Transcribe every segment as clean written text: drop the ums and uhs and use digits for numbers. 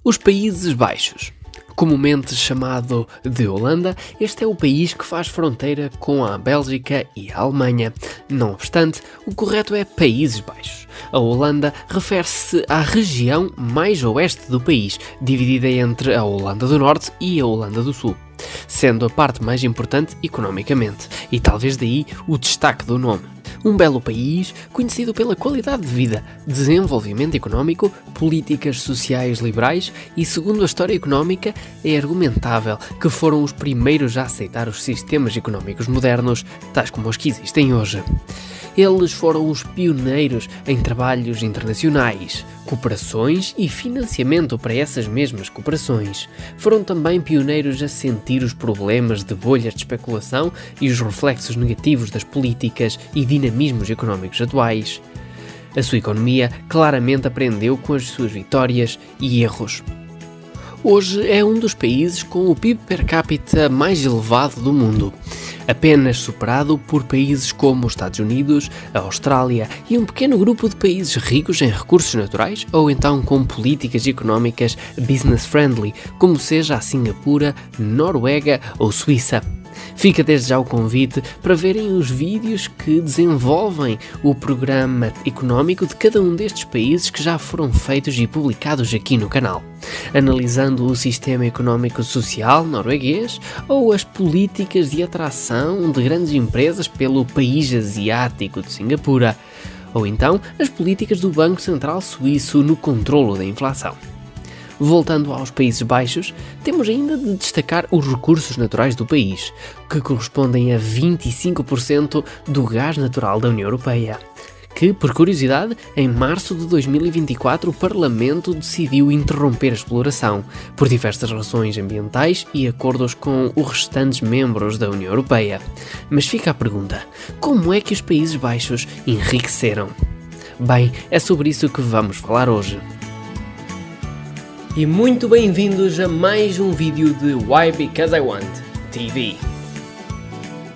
Os Países Baixos. Comumente chamado de Holanda, este é o país que faz fronteira com a Bélgica e a Alemanha. Não obstante, o correto é Países Baixos. A Holanda refere-se à região mais oeste do país, dividida entre a Holanda do Norte e a Holanda do Sul, sendo a parte mais importante economicamente, e talvez daí o destaque do nome. Um belo país, conhecido pela qualidade de vida, desenvolvimento económico, políticas sociais liberais e, segundo a história económica, é argumentável que foram os primeiros a aceitar os sistemas económicos modernos, tais como os que existem hoje. Eles foram os pioneiros em trabalhos internacionais, cooperações e financiamento para essas mesmas cooperações. Foram também pioneiros a sentir os problemas de bolhas de especulação e os reflexos negativos das políticas e dinamismos económicos atuais. A sua economia claramente aprendeu com as suas vitórias e erros. Hoje é um dos países com o PIB per capita mais elevado do mundo, apenas superado por países como os Estados Unidos, a Austrália e um pequeno grupo de países ricos em recursos naturais ou então com políticas económicas business-friendly, como seja a Singapura, Noruega ou Suíça. Fica desde já o convite para verem os vídeos que desenvolvem o programa económico de cada um destes países que já foram feitos e publicados aqui no canal, analisando o sistema económico-social norueguês ou as políticas de atração de grandes empresas pelo país asiático de Singapura, ou então as políticas do Banco Central Suíço no controlo da inflação. Voltando aos Países Baixos, temos ainda de destacar os recursos naturais do país, que correspondem a 25% do gás natural da União Europeia, que, por curiosidade, em março de 2024 o Parlamento decidiu interromper a exploração, por diversas razões ambientais e acordos com os restantes membros da União Europeia. Mas fica a pergunta, como é que os Países Baixos enriqueceram? Bem, é sobre isso que vamos falar hoje. E muito bem-vindos a mais um vídeo de Why Because I Want TV.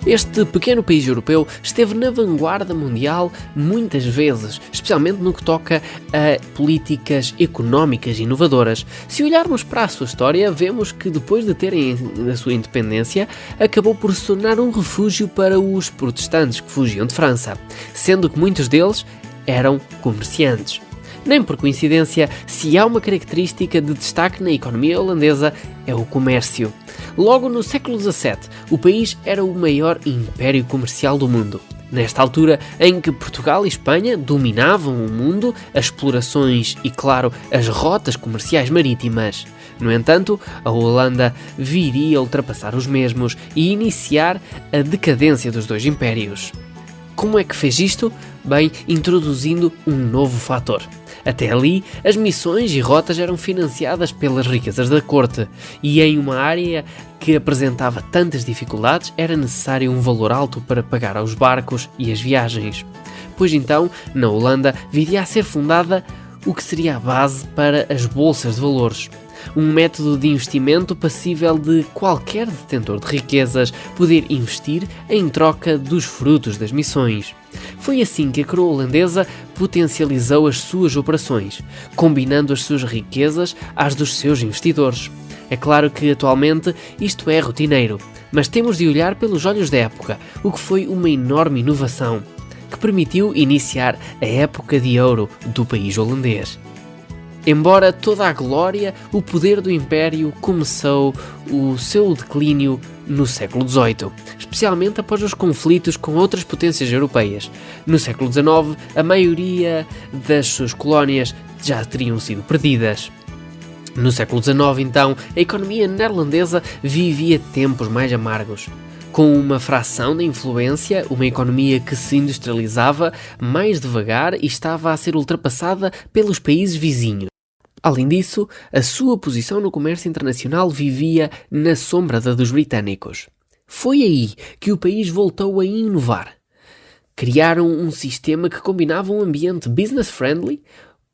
Este pequeno país europeu esteve na vanguarda mundial muitas vezes, especialmente no que toca a políticas económicas inovadoras. Se olharmos para a sua história, vemos que depois de terem a sua independência, acabou por se tornar um refúgio para os protestantes que fugiam de França, sendo que muitos deles eram comerciantes. Nem por coincidência, se há uma característica de destaque na economia holandesa, é o comércio. Logo no século XVII, o país era o maior império comercial do mundo. Nesta altura em que Portugal e Espanha dominavam o mundo, as explorações e, claro, as rotas comerciais marítimas. No entanto, a Holanda viria a ultrapassar os mesmos e iniciar a decadência dos dois impérios. Como é que fez isto? Bem, introduzindo um novo fator. Até ali, as missões e rotas eram financiadas pelas riquezas da corte, e em uma área que apresentava tantas dificuldades era necessário um valor alto para pagar aos barcos e as viagens. Pois então, na Holanda, viria a ser fundada o que seria a base para as bolsas de valores. Um método de investimento passível de qualquer detentor de riquezas poder investir em troca dos frutos das missões. Foi assim que a coroa holandesa potencializou as suas operações, combinando as suas riquezas às dos seus investidores. É claro que atualmente isto é rotineiro, mas temos de olhar pelos olhos da época, o que foi uma enorme inovação, que permitiu iniciar a época de ouro do país holandês. Embora toda a glória, o poder do Império começou o seu declínio no século XVIII, especialmente após os conflitos com outras potências europeias. No século XIX, a maioria das suas colónias já teriam sido perdidas. No século XIX, então, a economia neerlandesa vivia tempos mais amargos. Com uma fração da influência, uma economia que se industrializava mais devagar e estava a ser ultrapassada pelos países vizinhos. Além disso, a sua posição no comércio internacional vivia na sombra da dos britânicos. Foi aí que o país voltou a inovar. Criaram um sistema que combinava um ambiente business-friendly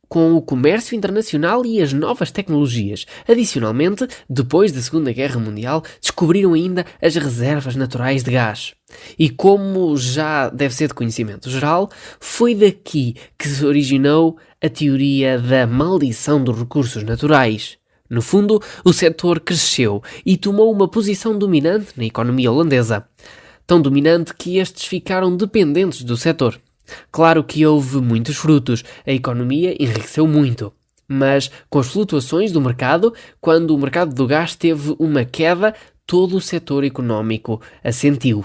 com o comércio internacional e as novas tecnologias. Adicionalmente, depois da Segunda Guerra Mundial, descobriram ainda as reservas naturais de gás. E como já deve ser de conhecimento geral, foi daqui que se originou a teoria da maldição dos recursos naturais. No fundo, o setor cresceu e tomou uma posição dominante na economia holandesa. Tão dominante que estes ficaram dependentes do setor. Claro que houve muitos frutos, a economia enriqueceu muito. Mas com as flutuações do mercado, quando o mercado do gás teve uma queda, todo o setor económico assentiu.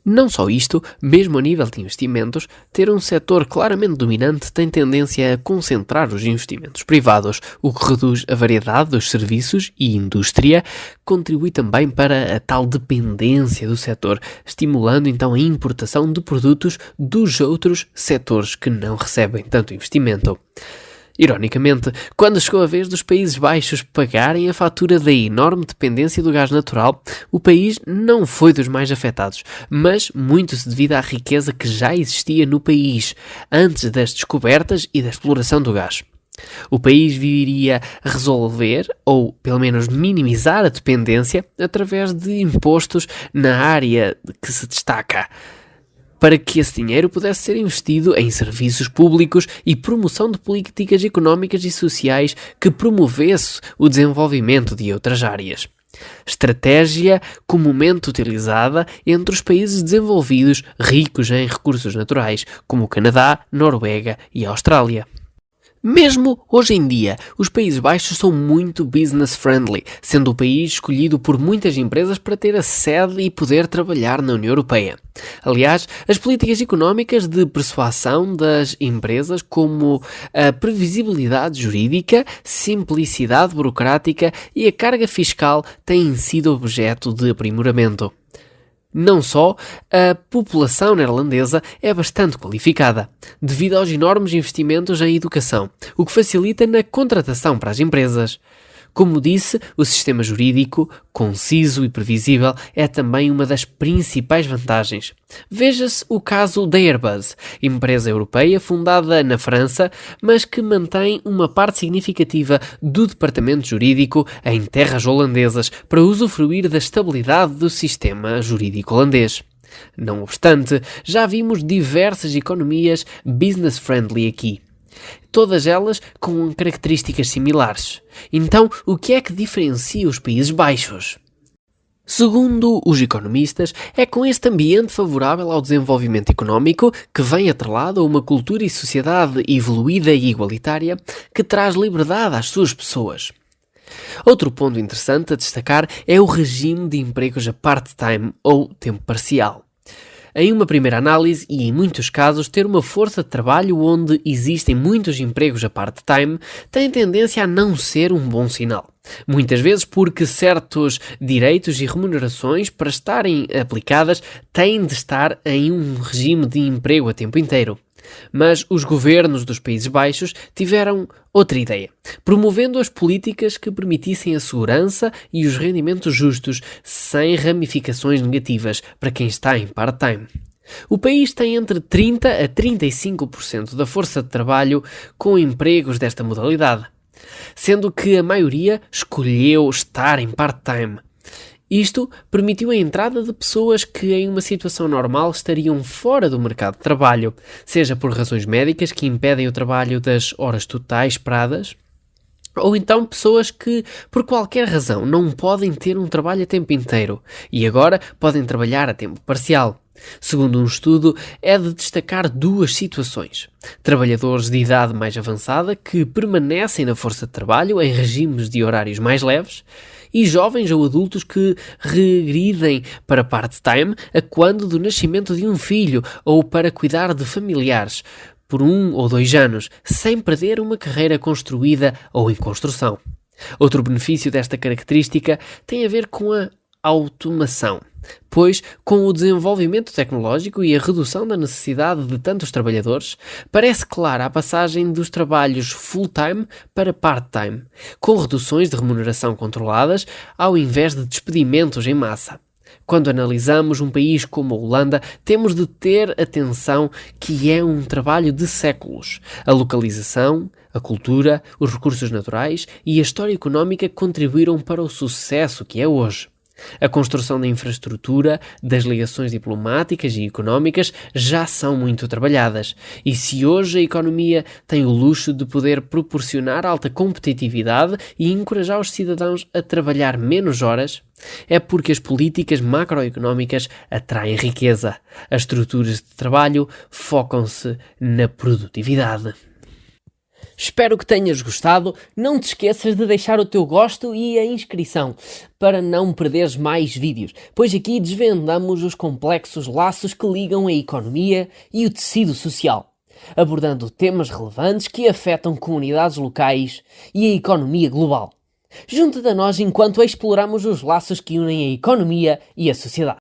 Não só isto, mesmo a nível de investimentos, ter um setor claramente dominante tem tendência a concentrar os investimentos privados, o que reduz a variedade dos serviços e indústria, contribui também para a tal dependência do setor, estimulando então a importação de produtos dos outros setores que não recebem tanto investimento. Ironicamente, quando chegou a vez dos Países Baixos pagarem a fatura da enorme dependência do gás natural, o país não foi dos mais afetados, mas muito-se devido à riqueza que já existia no país, antes das descobertas e da exploração do gás. O país viria a resolver, ou pelo menos minimizar a dependência, através de impostos na área que se destaca, para que esse dinheiro pudesse ser investido em serviços públicos e promoção de políticas económicas e sociais que promovesse o desenvolvimento de outras áreas. Estratégia comumente utilizada entre os países desenvolvidos ricos em recursos naturais, como o Canadá, Noruega e a Austrália. Mesmo hoje em dia, os Países Baixos são muito business-friendly, sendo o país escolhido por muitas empresas para ter a sede e poder trabalhar na União Europeia. Aliás, as políticas económicas de persuasão das empresas, como a previsibilidade jurídica, simplicidade burocrática e a carga fiscal, têm sido objeto de aprimoramento. Não só, a população neerlandesa é bastante qualificada, devido aos enormes investimentos em educação, o que facilita na contratação para as empresas. Como disse, o sistema jurídico, conciso e previsível, é também uma das principais vantagens. Veja-se o caso da Airbus, empresa europeia fundada na França, mas que mantém uma parte significativa do departamento jurídico em terras holandesas para usufruir da estabilidade do sistema jurídico holandês. Não obstante, já vimos diversas economias business-friendly aqui. Todas elas com características similares. Então, o que é que diferencia os Países Baixos? Segundo os economistas, é com este ambiente favorável ao desenvolvimento económico, que vem atrelado a uma cultura e sociedade evoluída e igualitária, que traz liberdade às suas pessoas. Outro ponto interessante a destacar é o regime de empregos a part-time ou tempo parcial. Em uma primeira análise, e em muitos casos, ter uma força de trabalho onde existem muitos empregos a part-time tem tendência a não ser um bom sinal. Muitas vezes porque certos direitos e remunerações, para estarem aplicadas, têm de estar em um regime de emprego a tempo inteiro. Mas os governos dos Países Baixos tiveram outra ideia, promovendo as políticas que permitissem a segurança e os rendimentos justos, sem ramificações negativas para quem está em part-time. O país tem entre 30% a 35% da força de trabalho com empregos desta modalidade, sendo que a maioria escolheu estar em part-time. Isto permitiu a entrada de pessoas que em uma situação normal estariam fora do mercado de trabalho, seja por razões médicas que impedem o trabalho das horas totais esperadas, ou então pessoas que, por qualquer razão, não podem ter um trabalho a tempo inteiro e agora podem trabalhar a tempo parcial. Segundo um estudo, é de destacar duas situações. Trabalhadores de idade mais avançada que permanecem na força de trabalho em regimes de horários mais leves e jovens ou adultos que regridem para part-time a quando do nascimento de um filho ou para cuidar de familiares por 1 ou 2 anos, sem perder uma carreira construída ou em construção. Outro benefício desta característica tem a ver com a automação, pois com o desenvolvimento tecnológico e a redução da necessidade de tantos trabalhadores, parece clara a passagem dos trabalhos full-time para part-time, com reduções de remuneração controladas ao invés de despedimentos em massa. Quando analisamos um país como a Holanda, temos de ter atenção que é um trabalho de séculos. A localização, a cultura, os recursos naturais e a história económica contribuíram para o sucesso que é hoje. A construção da infraestrutura, das ligações diplomáticas e económicas já são muito trabalhadas. E se hoje a economia tem o luxo de poder proporcionar alta competitividade e encorajar os cidadãos a trabalhar menos horas, é porque as políticas macroeconómicas atraem riqueza. As estruturas de trabalho focam-se na produtividade. Espero que tenhas gostado. Não te esqueças de deixar o teu gosto e a inscrição para não perderes mais vídeos, pois aqui desvendamos os complexos laços que ligam a economia e o tecido social, abordando temas relevantes que afetam comunidades locais e a economia global. Junta-te a nós enquanto exploramos os laços que unem a economia e a sociedade.